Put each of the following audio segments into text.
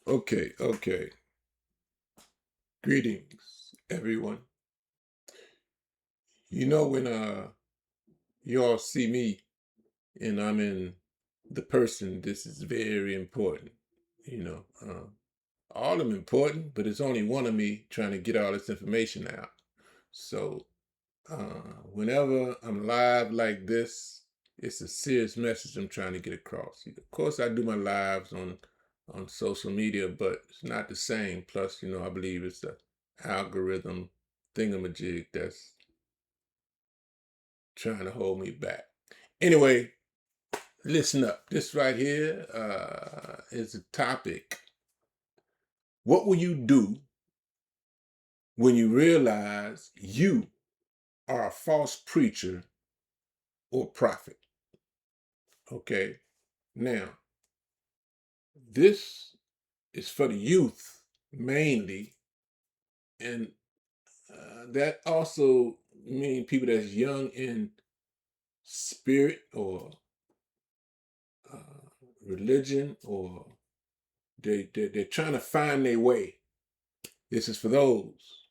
Okay. Greetings, everyone. When you all see me and I'm in the person, this is very important. You know, uh, all of them important, but it's only one of me trying to get all this information out. So, whenever I'm live like this, it's a serious message I'm trying to get across. Of course, I do my lives on social media, but it's not the same. Plus, I believe it's a algorithm thingamajig that's trying to hold me back. Anyway, listen up. This right here is a topic. What will you do when you realize you are a false preacher or prophet? Okay. Now, this is for the youth mainly, and that also means people that's young in spirit or uh, religion, or they're trying to find their way. This is for those,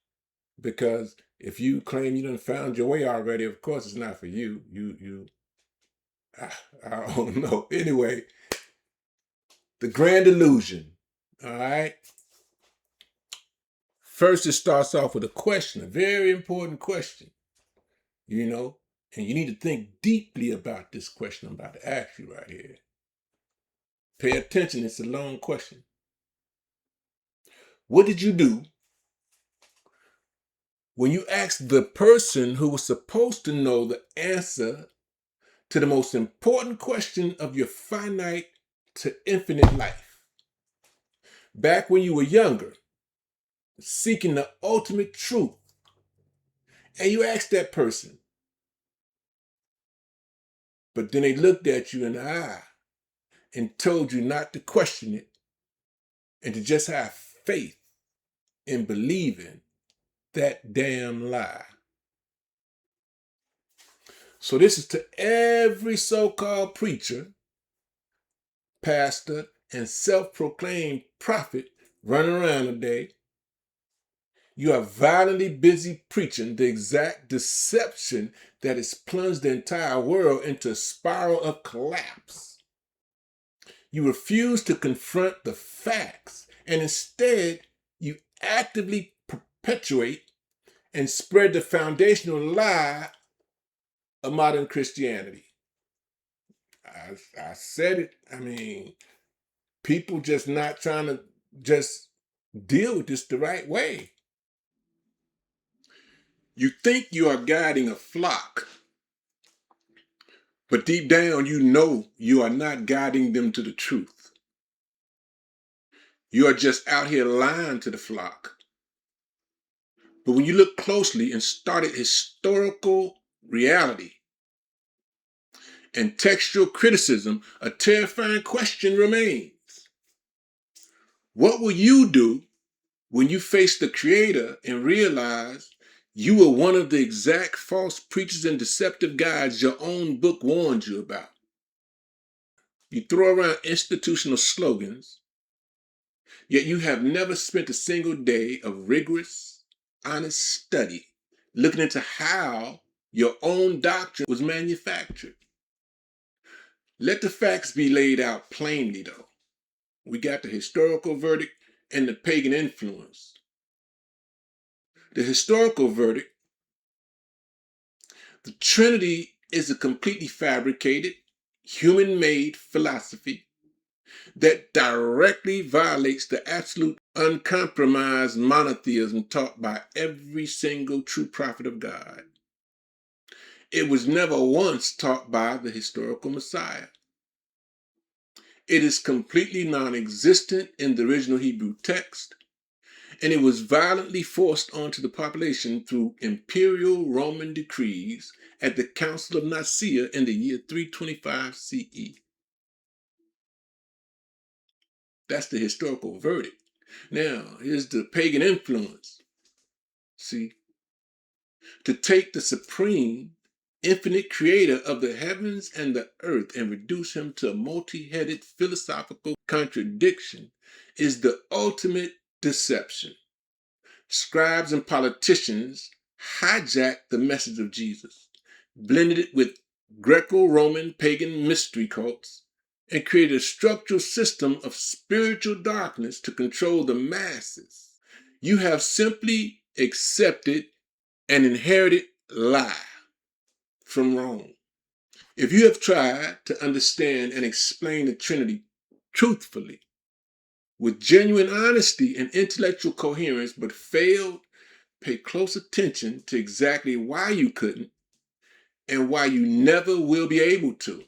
because if you claim you done found your way already, of course it's not for you. I don't know. Anyway, the grand illusion. All right. First, it starts off with a question, a very important question, and you need to think deeply about this question I'm about to ask you right here. Pay attention, it's a long question. What did you do when you asked the person who was supposed to know the answer to the most important question of your finite to infinite life? Back when you were younger, seeking the ultimate truth, and you asked that person, but then they looked at you in the eye and told you not to question it and to just have faith in believing that damn lie. So this is to every so-called preacher, pastor, and self-proclaimed prophet running around today. You are violently busy preaching the exact deception that has plunged the entire world into a spiral of collapse. You refuse to confront the facts, and instead you actively perpetuate and spread the foundational lie of modern Christianity. I said it. I mean, people just not trying to just deal with this the right way. You think you are guiding a flock, but deep down you know you are not guiding them to the truth. You are just out here lying to the flock. But when you look closely and start at historical reality and textual criticism, a terrifying question remains. What will you do when you face the Creator and realize you were one of the exact false preachers and deceptive guides your own book warned you about? You throw around institutional slogans, yet you have never spent a single day of rigorous, honest study looking into how your own doctrine was manufactured. Let the facts be laid out plainly, though. We got the historical verdict and the pagan influence. The historical verdict: the Trinity is a completely fabricated, human-made philosophy that directly violates the absolute uncompromised monotheism taught by every single true prophet of God. It was never once taught by the historical Messiah. It is completely non-existent in the original Hebrew text, and it was violently forced onto the population through imperial Roman decrees at the Council of Nicaea in the year 325 CE. That's the historical verdict. Now, here's the pagan influence. See, to take the supreme infinite creator of the heavens and the earth and reduce him to a multi-headed philosophical contradiction is the ultimate deception. Scribes and politicians hijacked the message of Jesus, blended it with Greco-Roman pagan mystery cults, and created a structural system of spiritual darkness to control the masses. You have simply accepted an inherited lie from Rome. If you have tried to understand and explain the Trinity truthfully, with genuine honesty and intellectual coherence, but failed, pay close attention to exactly why you couldn't and why you never will be able to.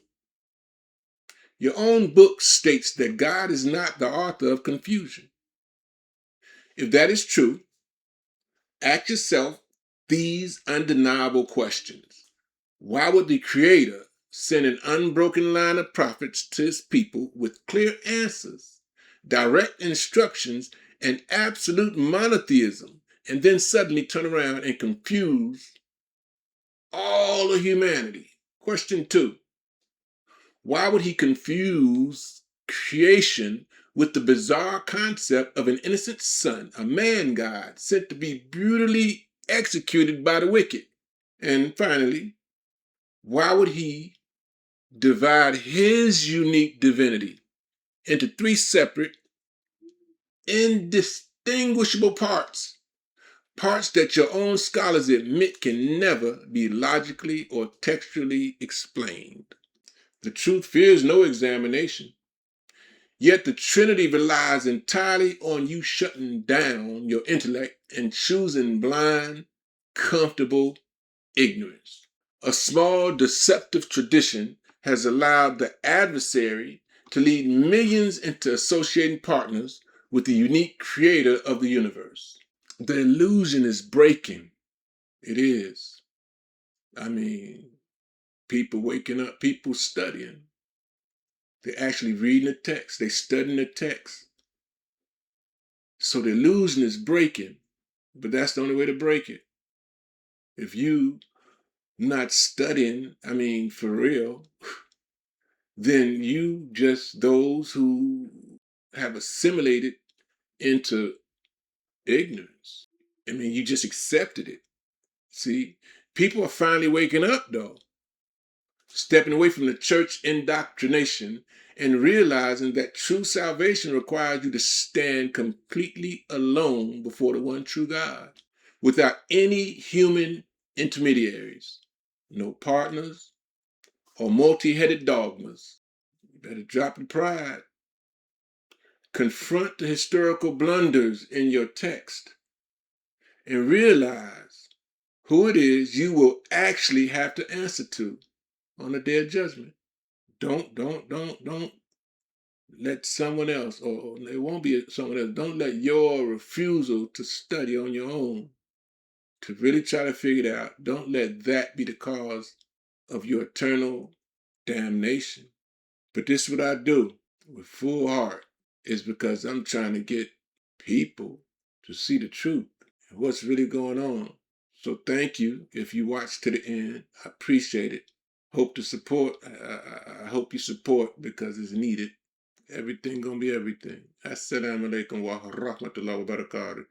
Your own book states that God is not the author of confusion. If that is true, ask yourself these undeniable questions. Why would the Creator send an unbroken line of prophets to his people with clear answers, direct instructions, and absolute monotheism, and then suddenly turn around and confuse all of humanity? Question 2. Why would he confuse creation with the bizarre concept of an innocent son, a man God, sent to be brutally executed by the wicked? And finally, why would he divide his unique divinity into 3 separate, indistinguishable parts? Parts that your own scholars admit can never be logically or textually explained. The truth fears no examination. Yet the Trinity relies entirely on you shutting down your intellect and choosing blind, comfortable ignorance. A small deceptive tradition has allowed the adversary to lead millions into associating partners with the unique creator of the universe. The illusion is breaking. It is. I mean, people waking up, people studying. They're actually reading the text. They're studying the text. So the illusion is breaking, but that's the only way to break it. If you not studying, I mean, for real, then you just those who have assimilated into ignorance. I mean, you just accepted it. See, people are finally waking up though, stepping away from the church indoctrination and realizing that true salvation requires you to stand completely alone before the one true God, without any human intermediaries, no partners or multi-headed dogmas. You better drop the pride. Confront the historical blunders in your text and realize who it is you will actually have to answer to on the day of judgment. Don't let someone else, or it won't be someone else, don't let your refusal to study on your own, to really try to figure it out, don't let that be the cause of your eternal damnation. But this is what I do with full heart, is because I'm trying to get people to see the truth and what's really going on. So thank you if you watched to the end. I appreciate it. Hope to support. I hope you support because it's needed. Everything gonna be everything. Assalamu alaikum wa rahmatullahi wa barakatuh.